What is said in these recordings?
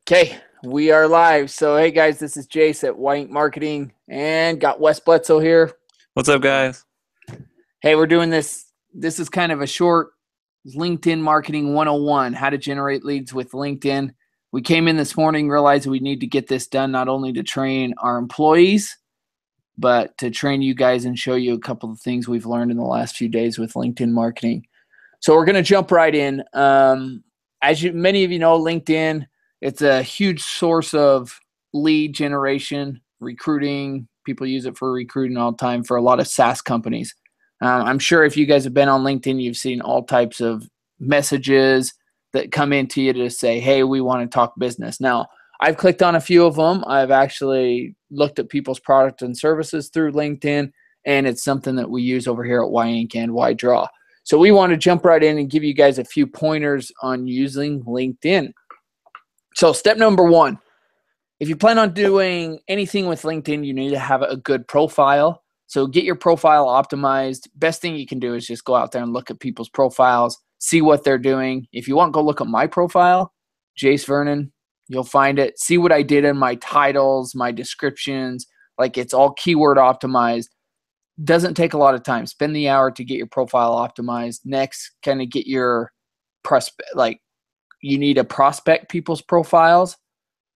Okay, we are live. So, hey guys, this is Jace at White Marketing and got Wes Bledsoe here. What's up, guys? Hey, we're doing this. This is kind of a short LinkedIn Marketing 101, how to generate leads with LinkedIn. We came in this morning, realized we need to get this done not only to train our employees, but to train you guys and show you a couple of things we've learned in the last few days with LinkedIn marketing. So we're going to jump right in. Many of you know, LinkedIn, it's a huge source of lead generation, recruiting. People use it for recruiting all the time for a lot of SaaS companies. I'm sure if you guys have been on LinkedIn, you've seen all types of messages that come into you to say, hey, we want to talk business. Now, I've clicked on a few of them. I've actually looked at people's products and services through LinkedIn, and it's something that we use over here at Y Inc. and Y Draw. So we want to jump right in and give you guys a few pointers on using LinkedIn. So step number one, if you plan on doing anything with LinkedIn, you need to have a good profile. So get your profile optimized. Best thing you can do is just go out there and look at people's profiles, see what they're doing. If you want, go look at my profile, Jace Vernon. You'll find it. See what I did in my titles, my descriptions. Like, it's all keyword optimized. Doesn't take a lot of time. Spend the hour to get your profile optimized. Next, kind of get your prospect. Like, you need to prospect people's profiles.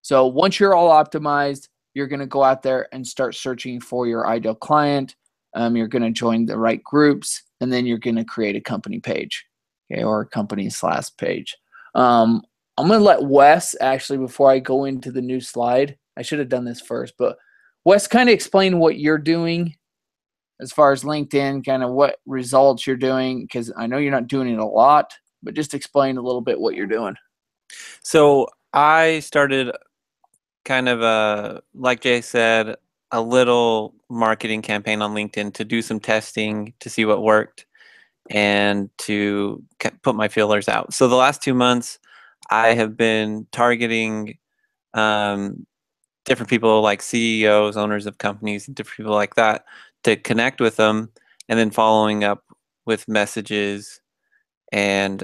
So once you're all optimized, you're going to go out there and start searching for your ideal client. You're going to join the right groups, and then you're going to create a company page, okay, or a company/page. I'm going to let Wes, actually, before I go into the new slide, I should have done this first, but Wes, kind of explain what you're doing as far as LinkedIn, kind of what results you're doing, because I know you're not doing it a lot, but just explain a little bit what you're doing. So I started kind of like Jay said, a little marketing campaign on LinkedIn to do some testing to see what worked and to put my feelers out. So the last 2 months, I have been targeting different people like CEOs, owners of companies, and different people like that to connect with them, and then following up with messages and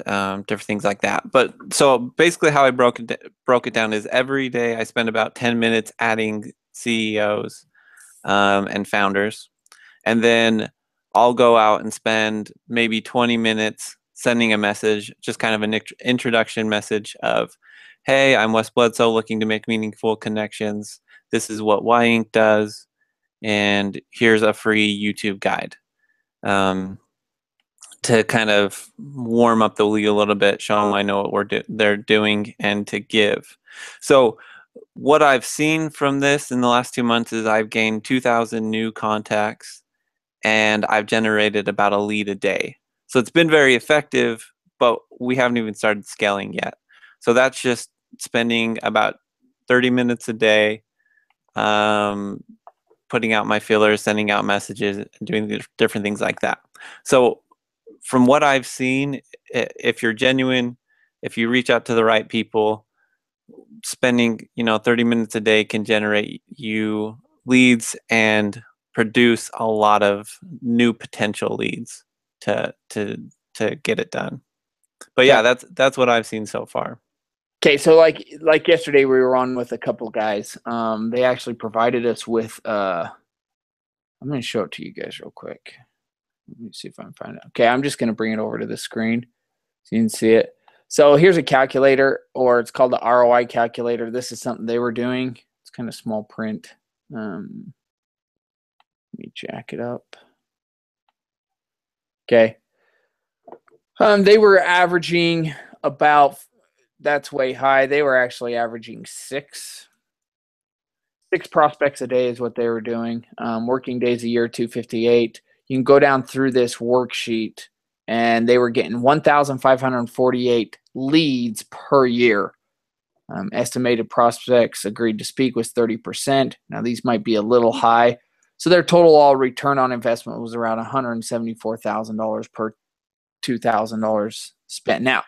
different things like that. But so basically how I broke it down is every day I spend about 10 minutes adding CEOs and founders. And then I'll go out and spend maybe 20 minutes sending a message, just kind of an introduction message of, hey, I'm Wes Bledsoe, looking to make meaningful connections. This is what Y Inc. does, and here's a free YouTube guide. To kind of warm up the lead a little bit, show them I know what they're doing, and to give. So what I've seen from this in the last 2 months is I've gained 2,000 new contacts, and I've generated about a lead a day. So it's been very effective, but we haven't even started scaling yet. So that's just spending about 30 minutes a day, putting out my feelers, sending out messages, and doing different things like that. So from what I've seen, if you're genuine, if you reach out to the right people, spending 30 minutes a day can generate you leads and produce a lot of new potential leads to get it done. But yeah, that's what I've seen so far. Okay, so like yesterday we were on with a couple guys. They actually provided us with I'm going to show it to you guys real quick. Let me see if I can find it. Okay, I'm just going to bring it over to the screen so you can see it. So here's a calculator, or it's called the ROI calculator. This is something they were doing. It's kind of small print. Let me jack it up. Okay. They were averaging about, that's way high. They were actually averaging six prospects a day is what they were doing. Working days a year, 258. You can go down through this worksheet, and they were getting 1,548 leads per year. Estimated prospects agreed to speak was 30%. Now, these might be a little high. So their total all return on investment was around $174,000 per $2,000 spent. Now,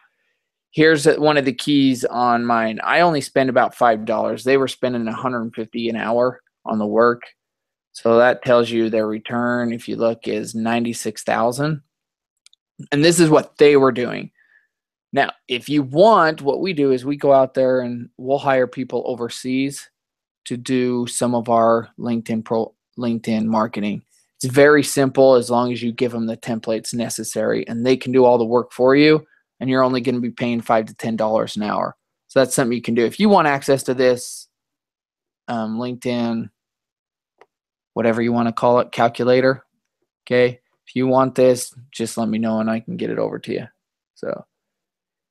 here's one of the keys on mine. I only spend about $5. They were spending $150 an hour on the work. So that tells you their return, if you look, is $96,000. And this is what they were doing. Now, if you want, what we do is we go out there and we'll hire people overseas to do some of our LinkedIn marketing. It's very simple as long as you give them the templates necessary, and they can do all the work for you, and you're only going to be paying $5 to $10 an hour. So that's something you can do. If you want access to this LinkedIn, whatever you want to call it, calculator, okay? If you want this, just let me know and I can get it over to you. So,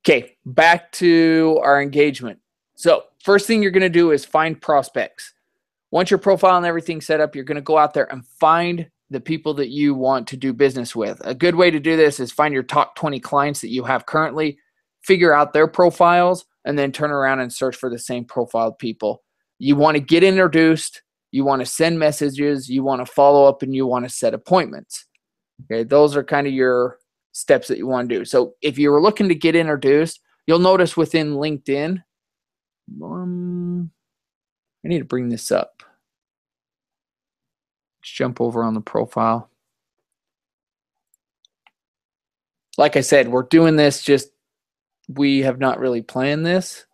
okay, back to our engagement. So first thing you're going to do is find prospects. Once your profile and everything set up, you're going to go out there and find the people that you want to do business with. A good way to do this is find your top 20 clients that you have currently, figure out their profiles, and then turn around and search for the same profiled people. You want to get introduced, you want to send messages, you want to follow up, and you want to set appointments. Okay, those are kind of your steps that you want to do. So if you were looking to get introduced, you'll notice within LinkedIn, I need to bring this up. Let's jump over on the profile. Like I said, we're doing this just, we have not really planned this.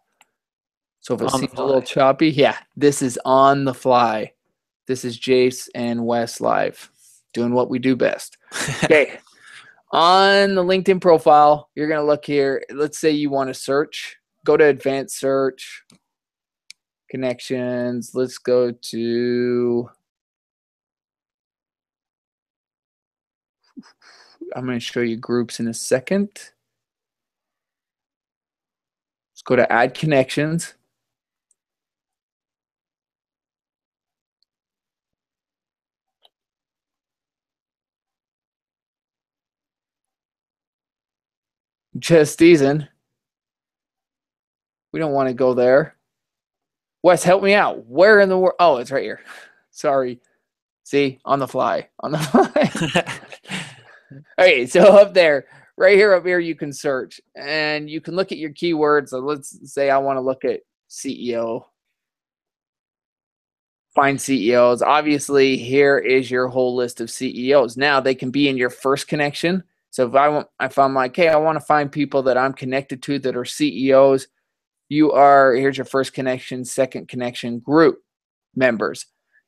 So if it seems a little choppy, yeah, this is on the fly. This is Jace and Wes live, doing what we do best. Okay. On the LinkedIn profile, you're going to look here. Let's say you want to search. Go to advanced search, connections. Let's go to, I'm going to show you groups in a second. Let's go to add connections. Just teasing. We don't want to go there. Wes, help me out. Where in the world? Oh, it's right here. Sorry. See, on the fly. On the fly. Okay, so up there, right here, up here, you can search. And you can look at your keywords. So let's say I want to look at CEO. Find CEOs. Obviously, here is your whole list of CEOs. Now, they can be in your first connection. So if I'm like, hey, I want to find people that I'm connected to that are CEOs, here's your first connection, second connection, group members.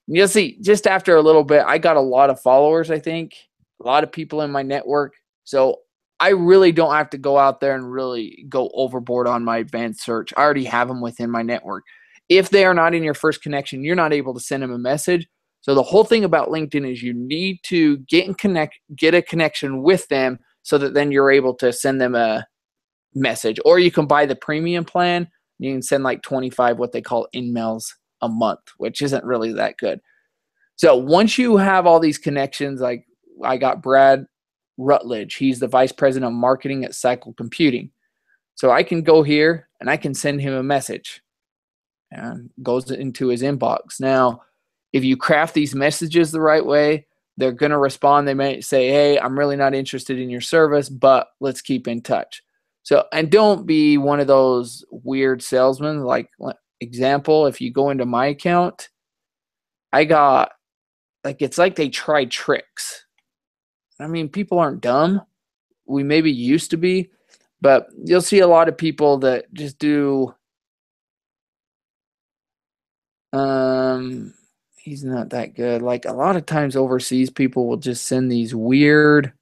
And you'll see just after a little bit, I got a lot of followers, I think, a lot of people in my network. So I really don't have to go out there and really go overboard on my advanced search. I already have them within my network. If they are not in your first connection, you're not able to send them a message. So the whole thing about LinkedIn is you need to get a connection with them so that then you're able to send them a message. Or you can buy the premium plan. You can send like 25 what they call emails a month, which isn't really that good. So once you have all these connections, like I got Brad Rutledge. He's the vice president of marketing at Cycle Computing. So I can go here and I can send him a message. And goes into his inbox. Now, if you craft these messages the right way, they're going to respond. They may say, hey, I'm really not interested in your service, but let's keep in touch. So, and don't be one of those weird salesmen. Like, example, if you go into my account, I got, like, it's like they try tricks. I mean, people aren't dumb. We maybe used to be, but you'll see a lot of people that just do, he's not that good. Like a lot of times overseas, people will just send these weird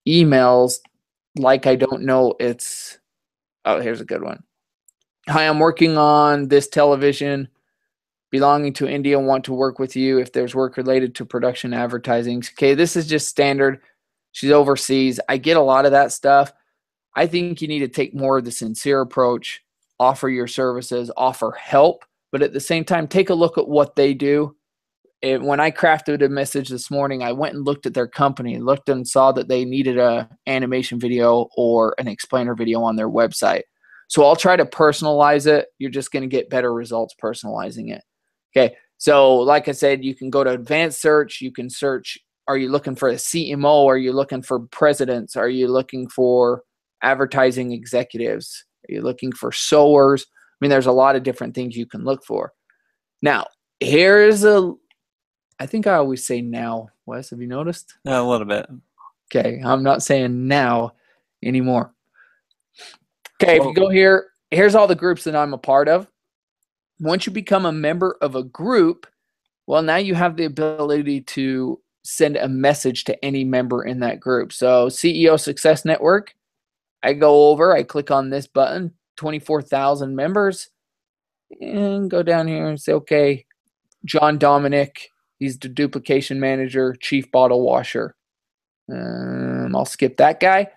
emails like I don't know it's, oh, here's a good one. Hi, I'm working on this television belonging to India, want to work with you if there's work related to production advertising. Okay, this is just standard. She's overseas. I get a lot of that stuff. I think you need to take more of the sincere approach, offer your services, offer help, but at the same time, take a look at what they do. When I crafted a message this morning, I went and looked at their company, looked and saw that they needed a animation video or an explainer video on their website. So I'll try to personalize it. You're just going to get better results personalizing it. Okay. So like I said, you can go to advanced search. You can search, are you looking for a CMO? Are you looking for presidents? Are you looking for advertising executives? Are you looking for sewers? I mean, there's a lot of different things you can look for. Now, here's I think I always say now. Wes, have you noticed? A little bit. Okay, I'm not saying now anymore. Okay, if you go here, here's all the groups that I'm a part of. Once you become a member of a group, well, now you have the ability to send a message to any member in that group. So CEO Success Network, I go over, I click on this button, 24,000 members, and go down here and say, okay, John Dominic, he's the duplication manager, chief bottle washer. I'll skip that guy.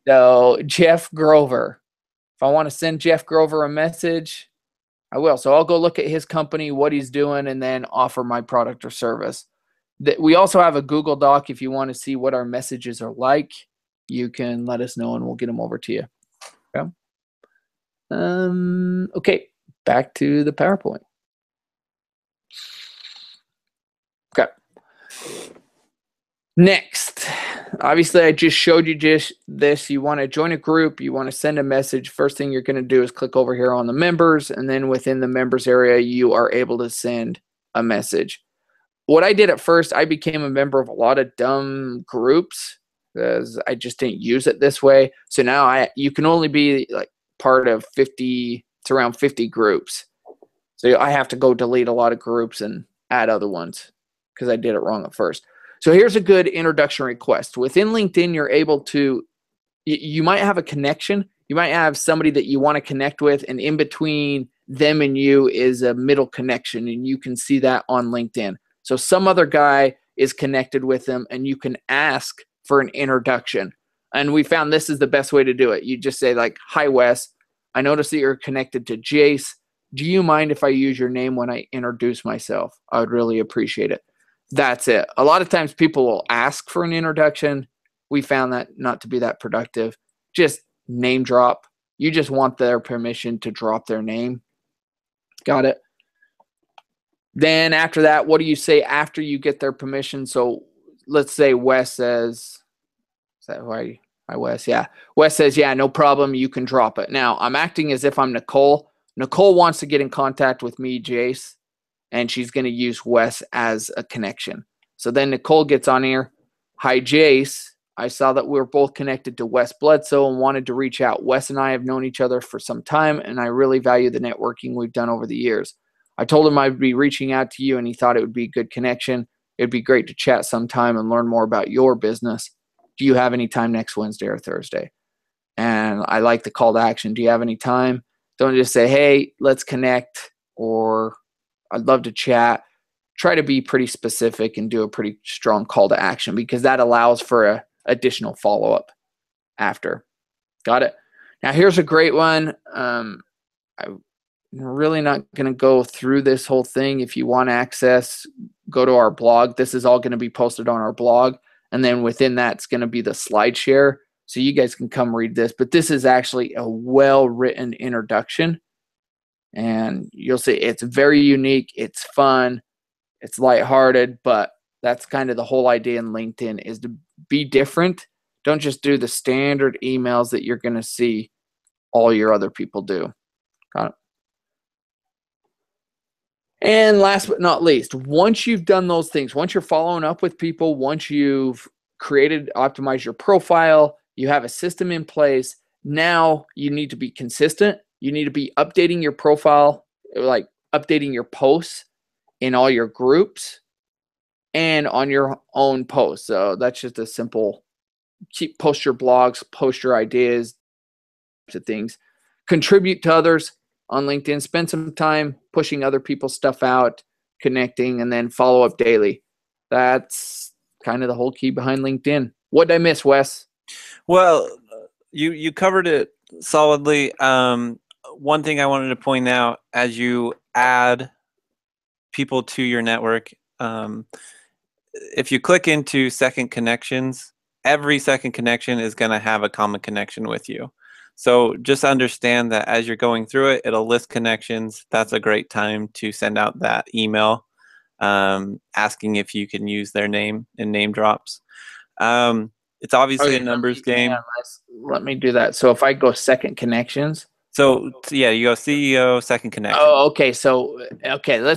So Jeff Grover, if I want to send Jeff Grover a message, I will. So I'll go look at his company, what he's doing, and then offer my product or service. We also have a Google Doc. If you want to see what our messages are like, you can let us know and we'll get them over to you. Okay. Okay, back to the PowerPoint. Okay. Next, obviously I just showed you just this. You want to join a group, you want to send a message. First thing you're going to do is click over here on the members, and then within the members area, you are able to send a message. What I did at first, I became a member of a lot of dumb groups because I just didn't use it this way. So now you can only be like part of 50, it's around 50 groups. So I have to go delete a lot of groups and add other ones because I did it wrong at first. So here's a good introduction request. Within LinkedIn, you're able to, you might have a connection. You might have somebody that you want to connect with, and in between them and you is a middle connection, and you can see that on LinkedIn. So some other guy is connected with them, and you can ask for an introduction. And we found this is the best way to do it. You just say like, hi, Wes, I noticed that you're connected to Jace. Do you mind if I use your name when I introduce myself? I would really appreciate it. That's it. A lot of times people will ask for an introduction. We found that not to be that productive. Just name drop. You just want their permission to drop their name. Got it? Then after that, what do you say after you get their permission? So let's say Wes says, is that why? Hi, Wes. Yeah. Wes says, yeah, no problem. You can drop it. Now, I'm acting as if I'm Nicole. Nicole wants to get in contact with me, Jace, and she's going to use Wes as a connection. So then Nicole gets on here. Hi, Jace. I saw that we were both connected to Wes Bledsoe and wanted to reach out. Wes and I have known each other for some time, and I really value the networking we've done over the years. I told him I'd be reaching out to you, and he thought it would be a good connection. It'd be great to chat sometime and learn more about your business. Do you have any time next Wednesday or Thursday? And I like the call to action. Do you have any time? Don't just say, hey, let's connect, or I'd love to chat. Try to be pretty specific and do a pretty strong call to action, because that allows for a additional follow-up after. Got it? Now here's a great one. I'm really not going to go through this whole thing. If you want access, go to our blog. This is all going to be posted on our blog. And then within that, it's going to be the slide share. So you guys can come read this. But this is actually a well-written introduction. And you'll see it's very unique. It's fun. It's lighthearted. But that's kind of the whole idea in LinkedIn, is to be different. Don't just do the standard emails that you're going to see all your other people do. Got it? And last but not least, once you've done those things, once you're following up with people, once you've created, optimized your profile, you have a system in place, now you need to be consistent. You need to be updating your profile, like updating your posts in all your groups and on your own posts. So that's just a simple, post your blogs, post your ideas, to things, contribute to others on LinkedIn, spend some time pushing other people's stuff out, connecting, and then follow up daily. That's kind of the whole key behind LinkedIn. What did I miss, Wes? Well, you covered it solidly. One thing I wanted to point out, as you add people to your network, if you click into second connections, every second connection is going to have a common connection with you. So just understand that as you're going through it, it'll list connections. That's a great time to send out that email asking if you can use their name in name drops. It's obviously a numbers game. Let me do that. So if I go second connections. So yeah, you go CEO, second connection. Oh, okay. So, okay,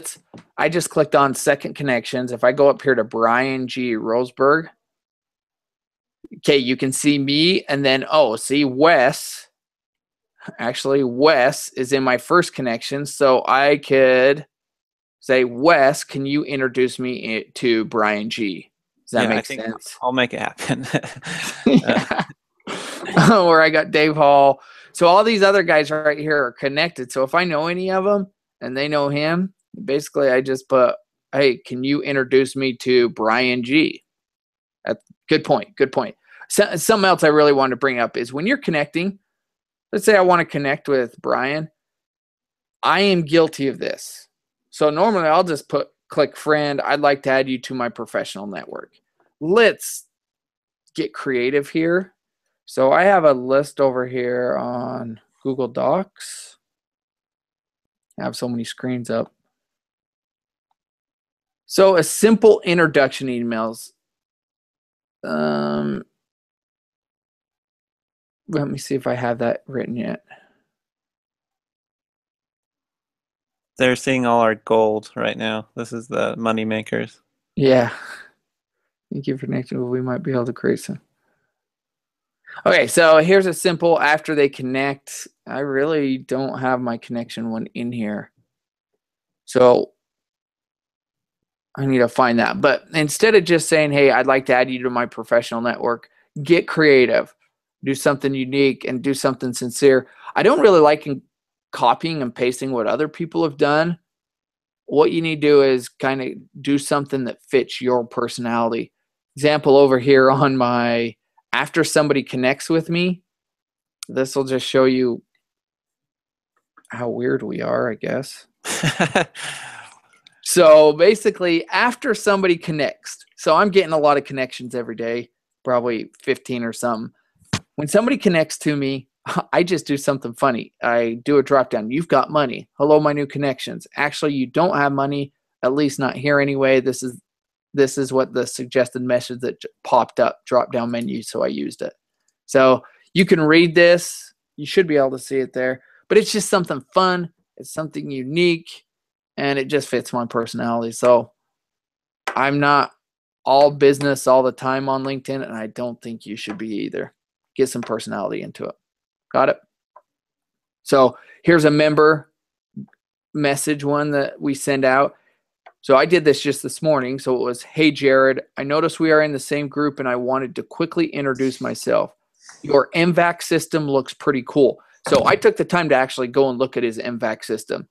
I just clicked on second connections. If I go up here to Brian G. Roseberg, okay, you can see me, and then, see Wes. Actually, Wes is in my first connection, so I could say, Wes, can you introduce me to Brian G? Does that Yeah, I make think sense? I'll make it happen. Yeah. Where I got Dave Hall. So all these other guys right here are connected. So if I know any of them and they know him, basically I just put, hey, can you introduce me to Brian G? Good point. Good point. So, something else I really wanted to bring up is when you're connecting, let's say I want to connect with Brian. I am guilty of this. So normally I'll just click friend. I'd like to add you to my professional network. Let's get creative here. So I have a list over here on Google Docs. I have so many screens up. So a simple introduction emails. Let me see if I have that written yet. They're seeing all our gold right now. This is the money makers. Yeah. Thank you for connecting. We might be able to create some. Okay, so here's a simple after they connect. I really don't have my connection one in here. So I need to find that. But instead of just saying, hey, I'd like to add you to my professional network, get creative, do something unique, and do something sincere. I don't really like copying and pasting what other people have done. What you need to do is kind of do something that fits your personality. Example over here on my, after somebody connects with me, this will just show you how weird we are, I guess. So basically, after somebody connects, so I'm getting a lot of connections every day, probably 15 or something. When somebody connects to me, I just do something funny. I do a drop down. You've got money. Hello, my new connections. Actually, you don't have money, at least not here anyway. This is what the suggested message that popped up, drop down menu, so I used it. So you can read this. You should be able to see it there. But it's just something fun. It's something unique. And it just fits my personality. So I'm not all business all the time on LinkedIn, and I don't think you should be either. Get some personality into it. Got it? So here's a member message one that we send out. So I did this just this morning. So it was, hey, Jared, I noticed we are in the same group, and I wanted to quickly introduce myself. Your MVAC system looks pretty cool. So I took the time to actually go and look at his MVAC system.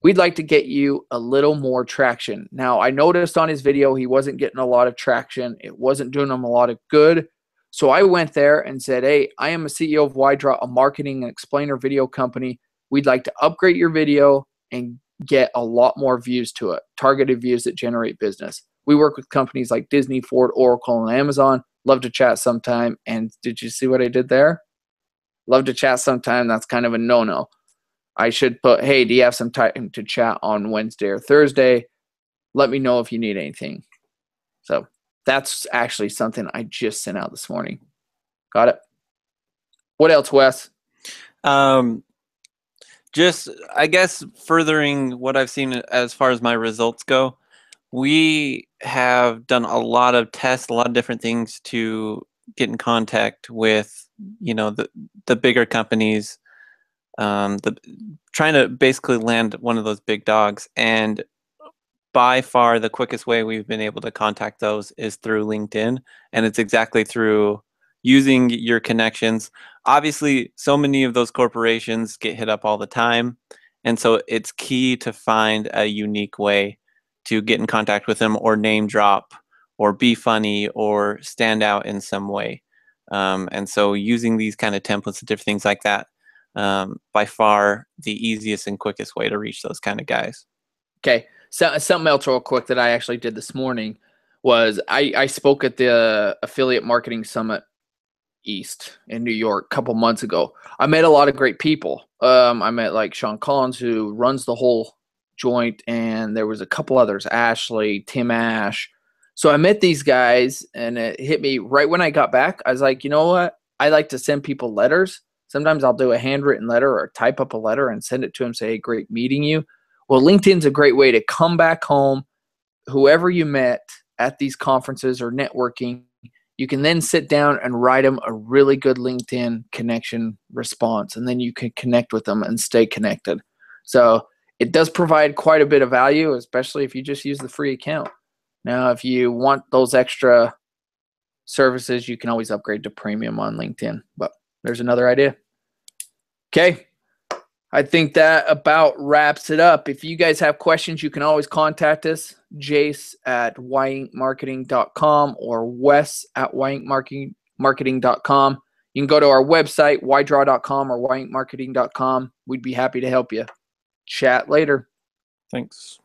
We'd like to get you a little more traction. Now, I noticed on his video he wasn't getting a lot of traction. It wasn't doing him a lot of good. So I went there and said, hey, I am a CEO of Wydraw, a marketing and explainer video company. We'd like to upgrade your video and get a lot more views to it, targeted views that generate business. We work with companies like Disney, Ford, Oracle, and Amazon. Love to chat sometime. And did you see what I did there? Love to chat sometime. That's kind of a no-no. I should put, hey, do you have some time to chat on Wednesday or Thursday? Let me know if you need anything. So that's actually something I just sent out this morning. Got it? What else, Wes? Just, I guess, furthering what I've seen as far as my results go, we have done a lot of tests, a lot of different things to get in contact with, the bigger companies, trying to basically land one of those big dogs. And by far the quickest way we've been able to contact those is through LinkedIn. And it's exactly through using your connections. Obviously, so many of those corporations get hit up all the time. And so it's key to find a unique way to get in contact with them or name drop or be funny or stand out in some way. And so using these kind of templates and different things like that, by far the easiest and quickest way to reach those kind of guys. Okay. So something else real quick that I actually did this morning was I spoke at the Affiliate Marketing Summit East in New York a couple months ago. I met a lot of great people. I met like Sean Collins, who runs the whole joint, and there was a couple others, Ashley, Tim Ash. So I met these guys, and it hit me right when I got back. I was like, you know what? I like to send people letters. Sometimes I'll do a handwritten letter or type up a letter and send it to them, say, hey, great meeting you. Well, LinkedIn's a great way to come back home, whoever you met at these conferences or networking, You can then sit down and write them a really good LinkedIn connection response, and then you can connect with them and stay connected. So it does provide quite a bit of value, especially if you just use the free account. Now, if you want those extra services, you can always upgrade to premium on LinkedIn, but there's another idea. Okay. I think that about wraps it up. If you guys have questions, you can always contact us, jace@yinkmarketing.com or wes@yinkmarketing.com. You can go to our website, ydraw.com or yinkmarketing.com. We'd be happy to help you. Chat later. Thanks.